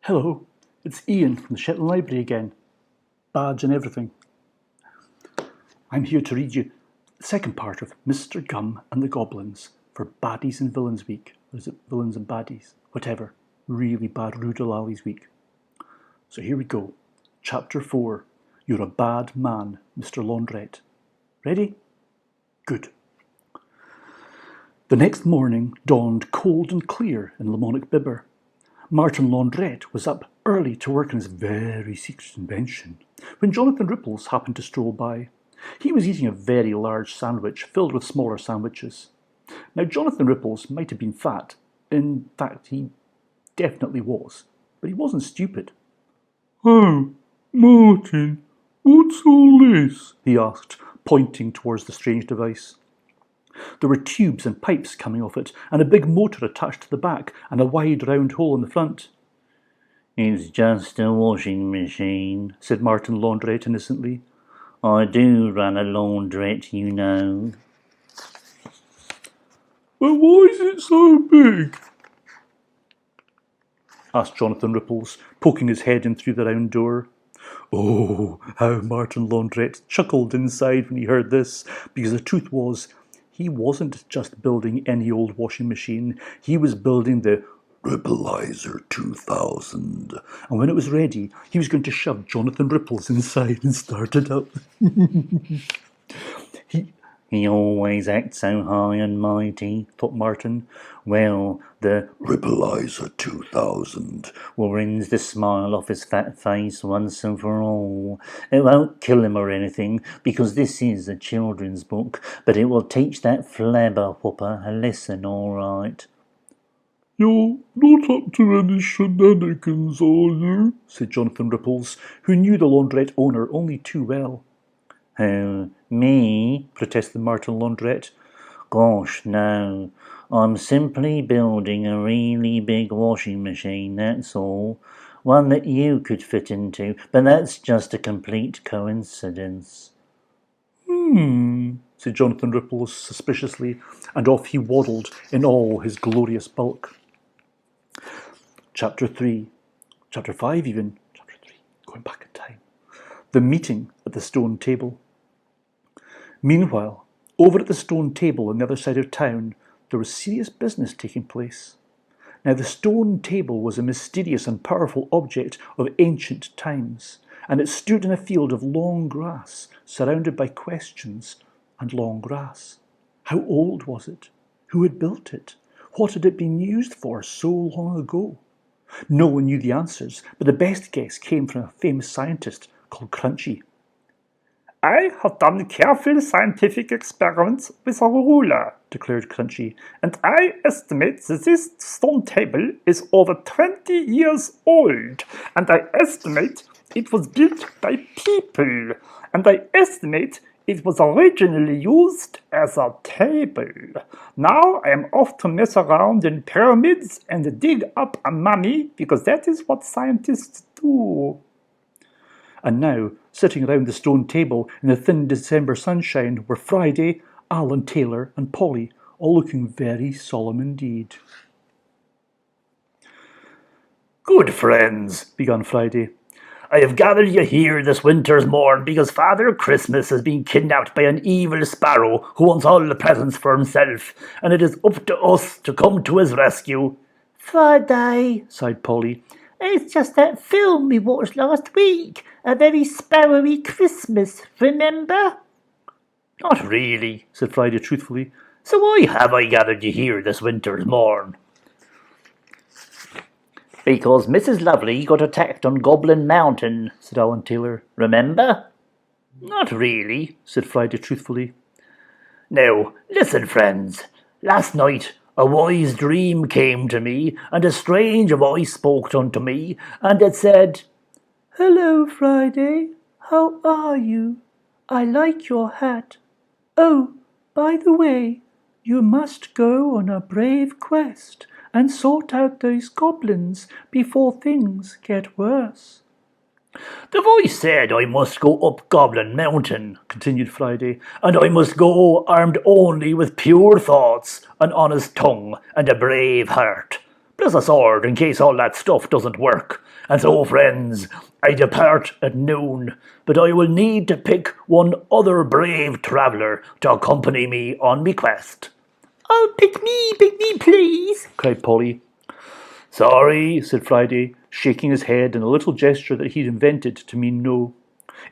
Hello, it's Ian from the Shetland Library again. Badge and everything. I'm here to read you the second part of Mr. Gum and the Goblins for Baddies and Villains Week. Or is it Villains and Baddies? Whatever. Really bad Rudolali's week. So here we go. Chapter 4. You're a bad man, Mr. Laundrette. Ready? Good. The next morning dawned cold and clear in Lamonic Bibber. Martin Laundrette was up early to work on his very secret invention when Jonathan Ripples happened to stroll by. He was eating a very large sandwich filled with smaller sandwiches. Now, Jonathan Ripples might have been fat. In fact, he definitely was. But he wasn't stupid. "Oh, Martin, what's all this?" he asked, pointing towards the strange device. There were tubes and pipes coming off it, and a big motor attached to the back, and a wide round hole in the front. "It's just a washing machine," said Martin Laundrette innocently. "I do run a laundrette, you know." "But why is it so big?" asked Jonathan Ripples, poking his head in through the round door. Oh, how Martin Laundrette chuckled inside when he heard this, because the truth was, he wasn't just building any old washing machine, he was building the Rippleizer 2000. And when it was ready, he was going to shove Jonathan Ripples inside and start it up. He always acts so high and mighty, thought Martin. Well, the Rippleizer 2000 will rinse the smile off his fat face once and for all. It won't kill him or anything, because this is a children's book, but it will teach that flabber whopper a lesson, all right. "You're not up to any shenanigans, are you?" said Jonathan Ripples, who knew the laundrette owner only too well. "Who, me?" protested Martin Laundrette. "Gosh, no. I'm simply building a really big washing machine, that's all. One that you could fit into, but that's just a complete coincidence." Said Jonathan Ripples suspiciously, and off he waddled in all his glorious bulk. Chapter 3. Chapter 5 even. Chapter 3. Going back in time. The meeting at the stone table. Meanwhile, over at the stone table on the other side of town, there was serious business taking place. Now, the stone table was a mysterious and powerful object of ancient times, and it stood in a field of long grass, surrounded by questions and long grass. How old was it? Who had built it? What had it been used for so long ago? No one knew the answers, but the best guess came from a famous scientist called Crunchy. "I have done careful scientific experiments with a ruler," declared Crunchy, "and I estimate that this stone table is over 20 years old, and I estimate it was built by people, and I estimate it was originally used as a table. Now I am off to mess around in pyramids and dig up a mummy, because that is what scientists do." And now, sitting around the stone table in the thin December sunshine were Friday, Alan Taylor and Polly, all looking very solemn indeed. "Good friends," began Friday, "I have gathered you here this winter's morn because Father Christmas has been kidnapped by an evil sparrow who wants all the presents for himself, and it is up to us to come to his rescue." "Friday," sighed Polly. "It's just that film we watched last week. A very sparrowy Christmas, remember?" "Not really," said Friday truthfully. "So why have I gathered you here this winter's morn?" "Because Mrs. Lovely got attacked on Goblin Mountain," said Alan Taylor. "Remember?" "Not really," said Friday truthfully. "Now, listen, friends. Last night a wise dream came to me, and a strange voice spoke unto me, and it said, 'Hello, Friday. How are you? I like your hat. Oh, by the way, you must go on a brave quest and sort out those goblins before things get worse.'" "The voice said I must go up Goblin Mountain," continued Friday, "and I must go armed only with pure thoughts, an honest tongue, and a brave heart. plus a sword in case all that stuff doesn't work. And so, friends, I depart at noon, but I will need to pick one other brave traveller to accompany me on me quest. Oh, pick me, please, cried Polly. Sorry, said Friday, shaking his head in a little gesture that he'd invented to mean no.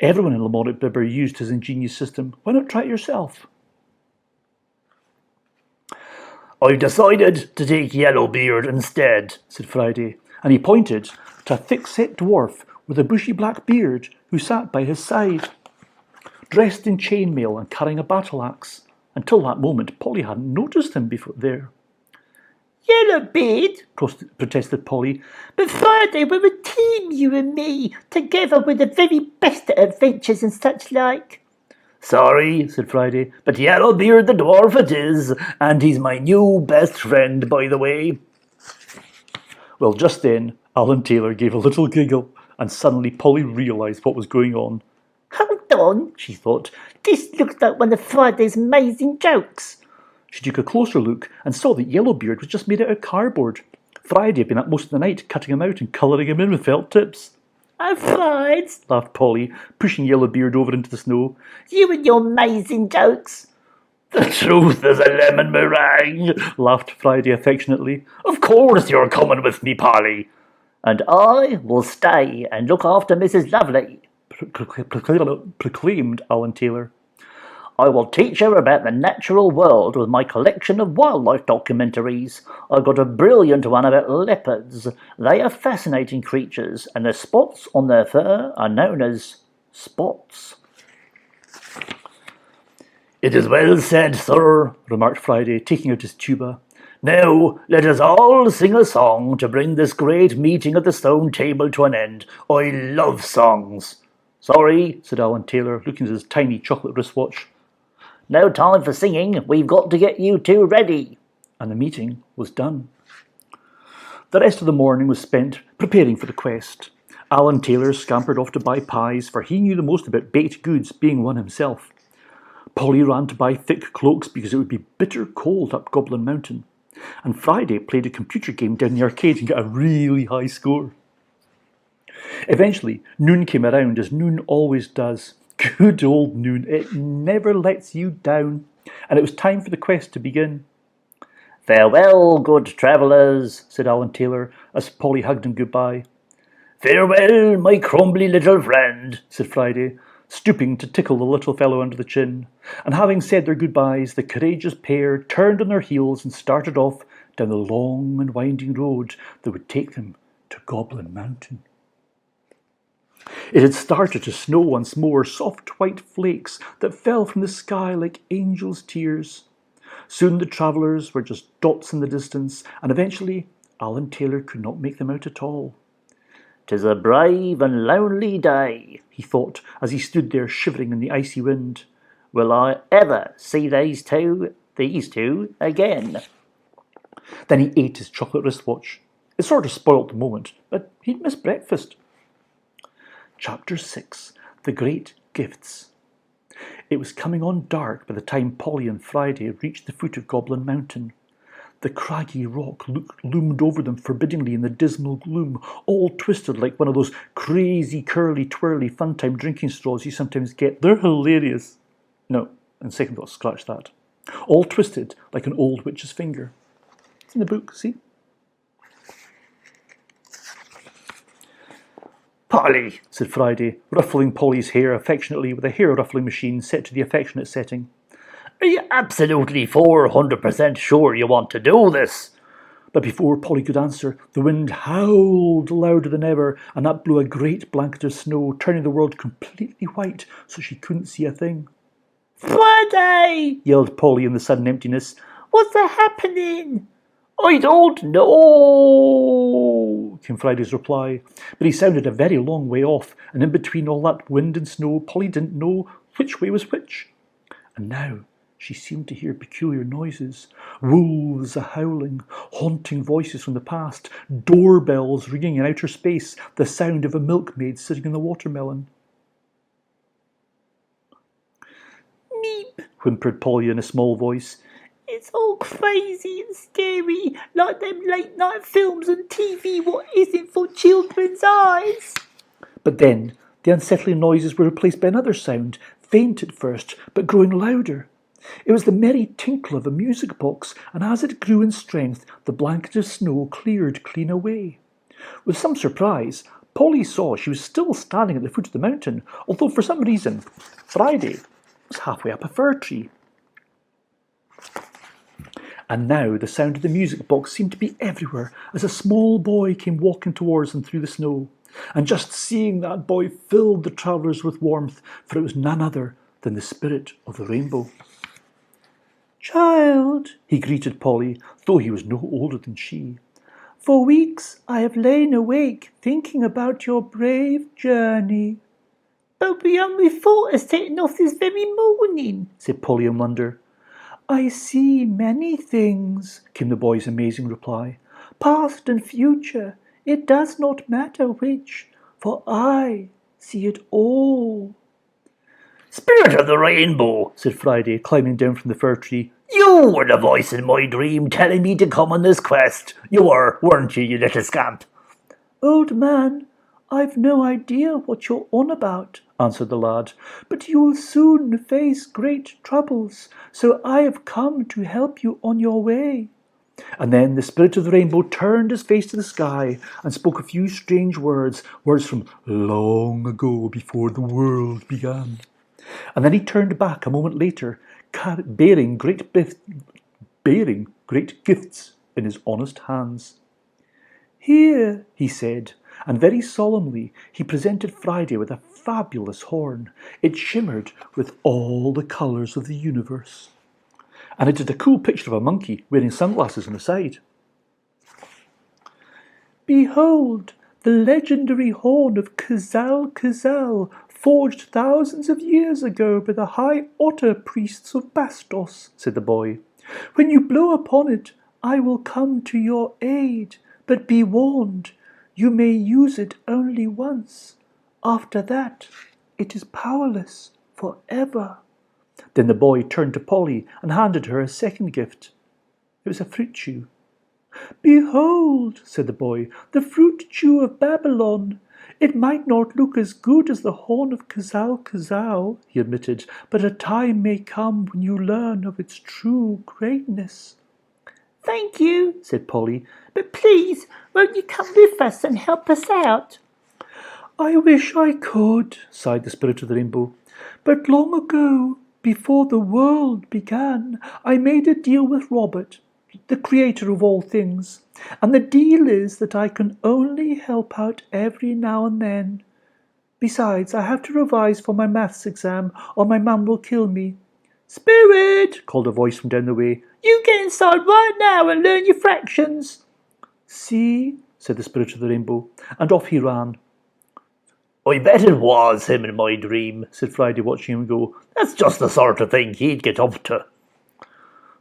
Everyone in Lamont Bibber used his ingenious system. Why not try it yourself? I've decided to take Yellowbeard instead, said Friday, and he pointed to a thick-set dwarf with a bushy black beard who sat by his side, dressed in chainmail and carrying a battle-axe. Until that moment, Polly hadn't noticed him before there. Yellowbeard, protested Polly. But Friday, we're a team, you and me, together with the very best at adventures and such like. Sorry, said Friday, but Yellowbeard the dwarf it is, and he's my new best friend, by the way. Well, just then, Alan Taylor gave a little giggle, and suddenly Polly realised what was going on. Hold on, she thought. This looks like one of Friday's amazing jokes. She took a closer look and saw that Yellowbeard was just made out of cardboard. Friday had been up most of the night cutting him out and colouring him in with felt tips. "Oh, Frides," laughed Polly, pushing Yellowbeard over into the snow. "You and your amazing jokes." "The truth is a lemon meringue," laughed Friday affectionately. "Of course you're coming with me, Polly." "And I will stay and look after Mrs. Lovely," proclaimed Alan Taylor. "I will teach her about the natural world with my collection of wildlife documentaries. I've got a brilliant one about leopards. They are fascinating creatures, and the spots on their fur are known as spots." "It is well said, sir," remarked Friday, taking out his tuba. "Now, let us all sing a song to bring this great meeting at the stone table to an end. I love songs." "Sorry," said Alan Taylor, looking at his tiny chocolate wristwatch. "No time for singing. We've got to get you two ready." And the meeting was done. The rest of the morning was spent preparing for the quest. Alan Taylor scampered off to buy pies, for he knew the most about baked goods, being one himself. Polly ran to buy thick cloaks because it would be bitter cold up Goblin Mountain. And Friday played a computer game down the arcade and got a really high score. Eventually, noon came around, as noon always does. Good old noon, it never lets you down. And it was time for the quest to begin. "Farewell, good travellers," said Alan Taylor, as Polly hugged him goodbye. "Farewell, my crumbly little friend," said Friday, stooping to tickle the little fellow under the chin. And having said their goodbyes, the courageous pair turned on their heels and started off down the long and winding road that would take them to Goblin Mountain. It had started to snow once more, soft white flakes that fell from the sky like angels' tears. Soon the travellers were just dots in the distance, and eventually Alan Taylor could not make them out at all. "'Tis a brave and lonely day," he thought, as he stood there shivering in the icy wind. "Will I ever see these two again?" Then he ate his chocolate wristwatch. It sort of spoilt the moment, but he'd missed breakfast. Chapter 6. The Great Gifts. It was coming on dark by the time Polly and Friday reached the foot of Goblin Mountain. The craggy rock loomed over them forbiddingly in the dismal gloom, all twisted like one of those crazy, curly, twirly, fun-time drinking straws you sometimes get. They're hilarious. No, and second thought, scratch that. All twisted like an old witch's finger. It's in the book, see? "Polly," said Friday, ruffling Polly's hair affectionately with a hair-ruffling machine set to the affectionate setting. "Are you absolutely 400% sure you want to do this?" But before Polly could answer, the wind howled louder than ever, and that blew a great blanket of snow, turning the world completely white so she couldn't see a thing. "Friday!" yelled Polly in the sudden emptiness. "What's happening?" "I don't know," came Friday's reply, but he sounded a very long way off, and in between all that wind and snow, Polly didn't know which way was which. And now she seemed to hear peculiar noises, wolves a-howling, haunting voices from the past, doorbells ringing in outer space, the sound of a milkmaid sitting in the watermelon. "Meep," whimpered Polly in a small voice. It's all crazy and scary, like them late-night films on TV what isn't for children's eyes. But then the unsettling noises were replaced by another sound, faint at first, but growing louder. It was the merry tinkle of a music box, and as it grew in strength, the blanket of snow cleared clean away. With some surprise, Polly saw she was still standing at the foot of the mountain, although for some reason Friday was halfway up a fir tree. And now the sound of the music box seemed to be everywhere as a small boy came walking towards them through the snow. And just seeing that boy filled the travellers with warmth, for it was none other than the spirit of the rainbow. Child, He greeted Polly, though he was no older than she. for weeks I have lain awake thinking about your brave journey. But we only thought of setting off this very morning, Said Polly in wonder. I see many things, Came the boy's amazing reply. past and future. It does not matter which, for I see it all. Spirit of the Rainbow, said Friday, climbing down from the fir tree. You were the voice in my dream telling me to come on this quest. You were, weren't you, you little scamp? Old man, I've no idea what you're on about, answered the lad, but you will soon face great troubles, so I have come to help you on your way. And then the spirit of the rainbow turned his face to the sky and spoke a few strange words from long ago before the world began. And then he turned back a moment later, bearing great gifts in his honest hands. Here, He said, and very solemnly he presented Friday with a fabulous horn. It shimmered with all the colours of the universe. And it had a cool picture of a monkey wearing sunglasses on the side. behold, the legendary horn of Kazal, forged thousands of years ago by the high otter priests of Bastos, said the boy. When you blow upon it, I will come to your aid, but be warned, you may use it only once. After that, it is powerless forever. Then the boy turned to Polly and handed her a second gift. It was a fruit chew. Behold, said the boy, the fruit chew of Babylon. It might not look as good as the horn of Kazal, he admitted, but a time may come when you learn of its true greatness. Thank you, said Polly, but please, won't you come with us and help us out? I wish I could, sighed the spirit of the rainbow, but long ago, before the world began, I made a deal with Robert, the creator of all things, and the deal is that I can only help out every now and then. Besides, I have to revise for my maths exam, or my mum will kill me. Spirit, called a voice from down the way, you get inside right now and learn your fractions. See, said the spirit of the rainbow, and off he ran. I bet it was him in my dream, said Friday, watching him go. That's just the sort of thing he'd get up to.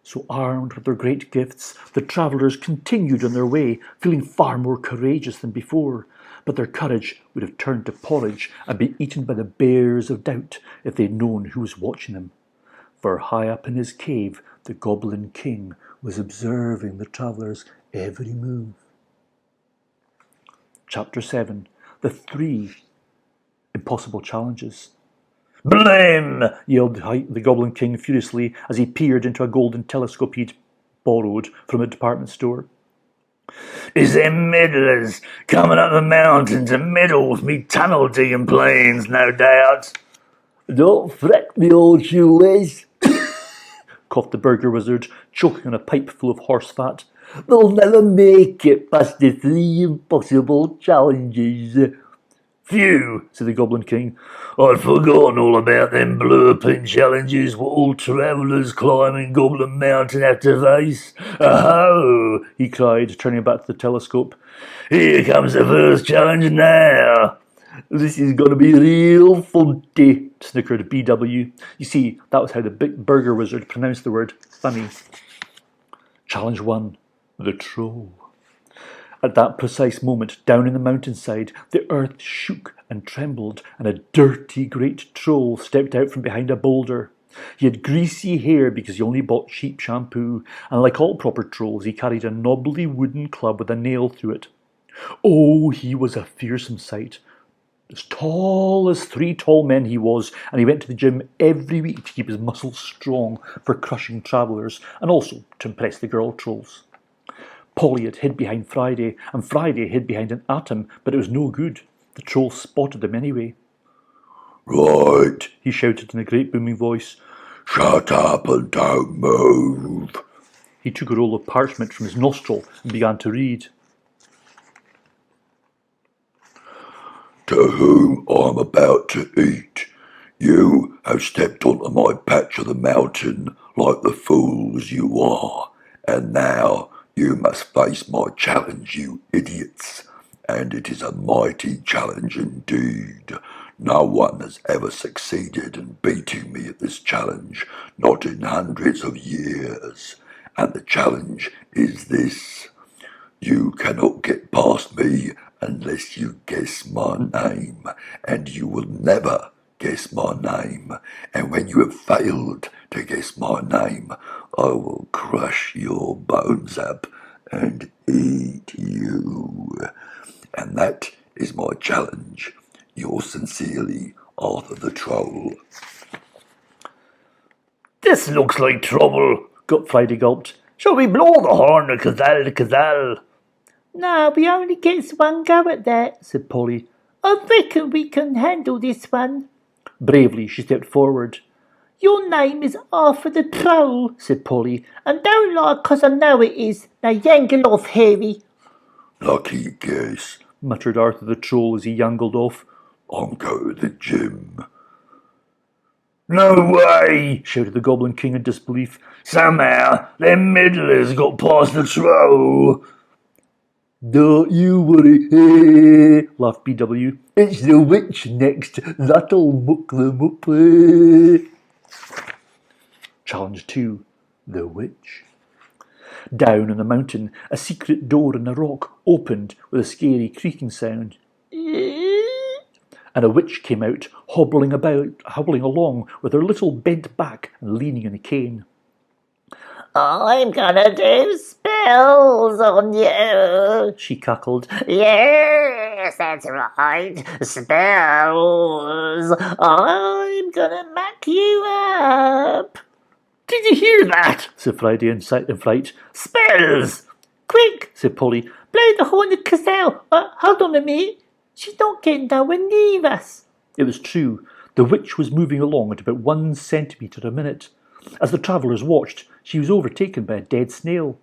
So armed with their great gifts, the travellers continued on their way, feeling far more courageous than before. But their courage would have turned to porridge and been eaten by the bears of doubt if they'd known who was watching them. For high up in his cave, the Goblin King was observing the travellers' every move. Chapter 7. The 3 Impossible Challenges. Blame! Yelled the Goblin King furiously as he peered into a golden telescope he'd borrowed from a department store. Is them middlers coming up the mountains and middle with me tunnel digging planes, no doubt? Don't fret, me old shoelace, coughed the Burger Wizard, choking on a pipe full of horse fat. they'll never make it past the 3 impossible challenges. Phew, said the Goblin King. I'd forgotten all about them blurping challenges what all travellers climbing Goblin Mountain have to face. Aho, he cried, turning back to the telescope. Here comes the first challenge now. This is going to be real funny, snickered BW. You see, that was how the big Burger Wizard pronounced the word funny. Challenge 1. The Troll. At that precise moment, down in the mountainside, the earth shook and trembled, and a dirty great troll stepped out from behind a boulder. He had greasy hair because he only bought cheap shampoo, and like all proper trolls, he carried a knobbly wooden club with a nail through it. Oh, he was a fearsome sight. As tall as 3 tall men he was, and he went to the gym every week to keep his muscles strong for crushing travellers, and also to impress the girl trolls. Polly had hid behind Friday, and Friday hid behind an atom, but it was no good. The trolls spotted them anyway. Right, He shouted in a great booming voice. shut up and don't move. He took a roll of parchment from his nostril and began to read. To whom I'm about to eat. You have stepped onto my patch of the mountain like the fools you are, and now you must face my challenge, you idiots. And it is a mighty challenge indeed. No one has ever succeeded in beating me at this challenge, not in hundreds of years. And the challenge is this. You cannot get past me unless you guess my name, and you will never guess my name. And when you have failed to guess my name, I will crush your bones up and eat you. And that is my challenge. Yours sincerely, Arthur the Troll. This looks like trouble. Friday gulped. Shall we blow the horn or Cazal? No, we only gets one go at that, said Polly. I reckon we can handle this one. Bravely she stepped forward. Your name is Arthur the Troll, said Polly. And don't lie 'cause I know it is. Now yangle off, Harry. Lucky guess. Muttered Arthur the Troll as he yangled off. I'm going to the gym. No way, shouted the Goblin King in disbelief. Somehow them middlers got past the Troll. Don't you worry, laughed BW. It's the witch next. That'll muck them up. Challenge 2. The Witch. Down on the mountain, a secret door in the rock opened with a scary creaking sound. And a witch came out, hobbling along with her little bent back and leaning on a cane. I'm gonna do spells on you, she cackled. Yes, that's right, spells. I'm gonna muck you up. Did you hear that? said Friday in fright. Spells! Quick, said Polly. blow the horn of Cazal. Hold on a minute. She's not getting nowhere near us. It was true. The witch was moving along at about 1 centimetre a minute. As the travellers watched, she was overtaken by a dead snail.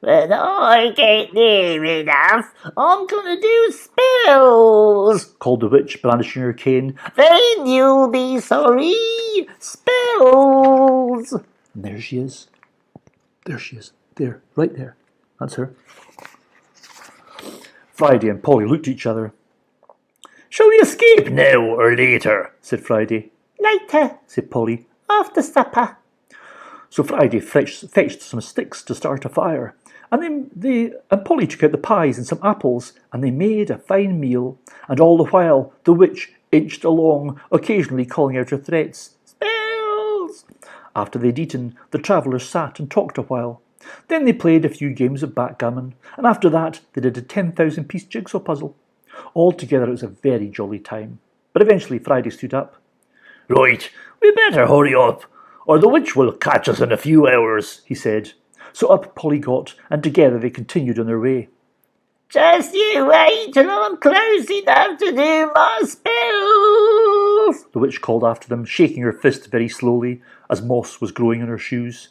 When I get near enough, I'm gonna do spells, called the witch, brandishing her cane. Then you'll be sorry. Spells. And there she is. There she is. There, right there. That's her. Friday and Polly looked at each other. Shall we escape now or later? said Friday. Later, said Polly. After supper. So Friday fetched some sticks to start a fire, and Polly took out the pies and some apples, and they made a fine meal. And all the while the witch inched along, occasionally calling out her threats. Spells! After they'd eaten, the travellers sat and talked a while. Then they played a few games of backgammon, and after that they did a 10,000-piece jigsaw puzzle. Altogether it was a very jolly time. But eventually Friday stood up. Right, we better hurry up, or the witch will catch us in a few hours, he said. So up Polly got, and together they continued on their way. Just you wait till I'm close enough to do my spells, the witch called after them, shaking her fist very slowly as moss was growing on her shoes.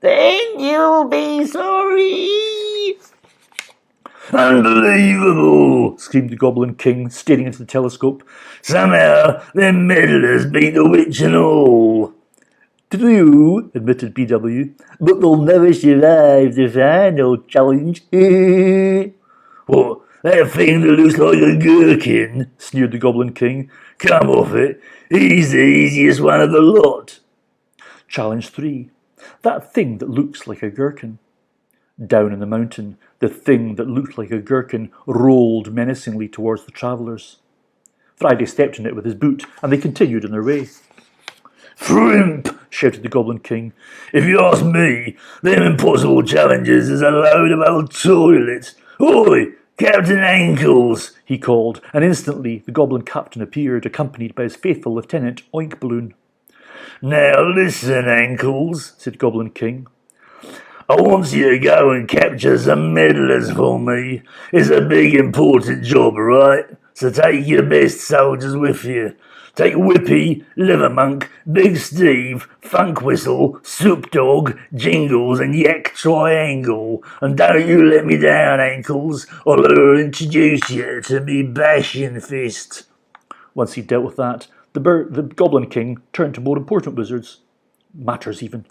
Then you'll be sorry. Unbelievable, screamed the Goblin King, staring into the telescope. Somehow them meddlers beat the witch and all. True, admitted BW, but they'll never survive the final challenge. What, that thing that looks like a gherkin? Sneered the Goblin King. Come off it, he's the easiest one of the lot. Challenge 3. That thing that looks like a gherkin. Down in the mountain, the thing that looked like a gherkin rolled menacingly towards the travellers. Friday stepped on it with his boot, and they continued on their way. Shrimp! Shouted the Goblin King. If you ask me, them impossible challenges is a load of old toilets. Oi, Captain Ankles! He called, and instantly the Goblin Captain appeared, accompanied by his faithful Lieutenant Oink Balloon. Now listen, Ankles, said Goblin King. I want you to go and capture some meddlers for me. It's a big important job, right? So take your best soldiers with you. Take Whippy, Livermonk, Big Steve, Funk Whistle, Soup Dog, Jingles, and Yak Triangle. And don't you let me down, Ankles, or I'll introduce you to me bashing fist. Once he'd dealt with that, the Goblin King turned to more important wizards. Matters even.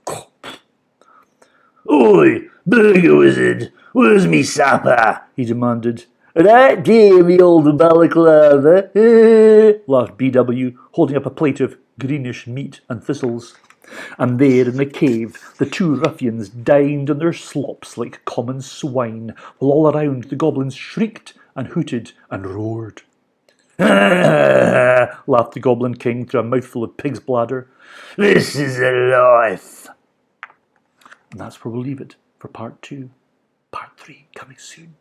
Oi, Burger Wizard, where's me supper? He demanded. Right here, me old balaclava, laughed BW, holding up a plate of greenish meat and thistles. And there in the cave, the two ruffians dined on their slops like common swine, while all around the goblins shrieked and hooted and roared. Laughed the Goblin King through a mouthful of pig's bladder. This is a life. And that's where we'll leave it for part 2. Part 3 coming soon.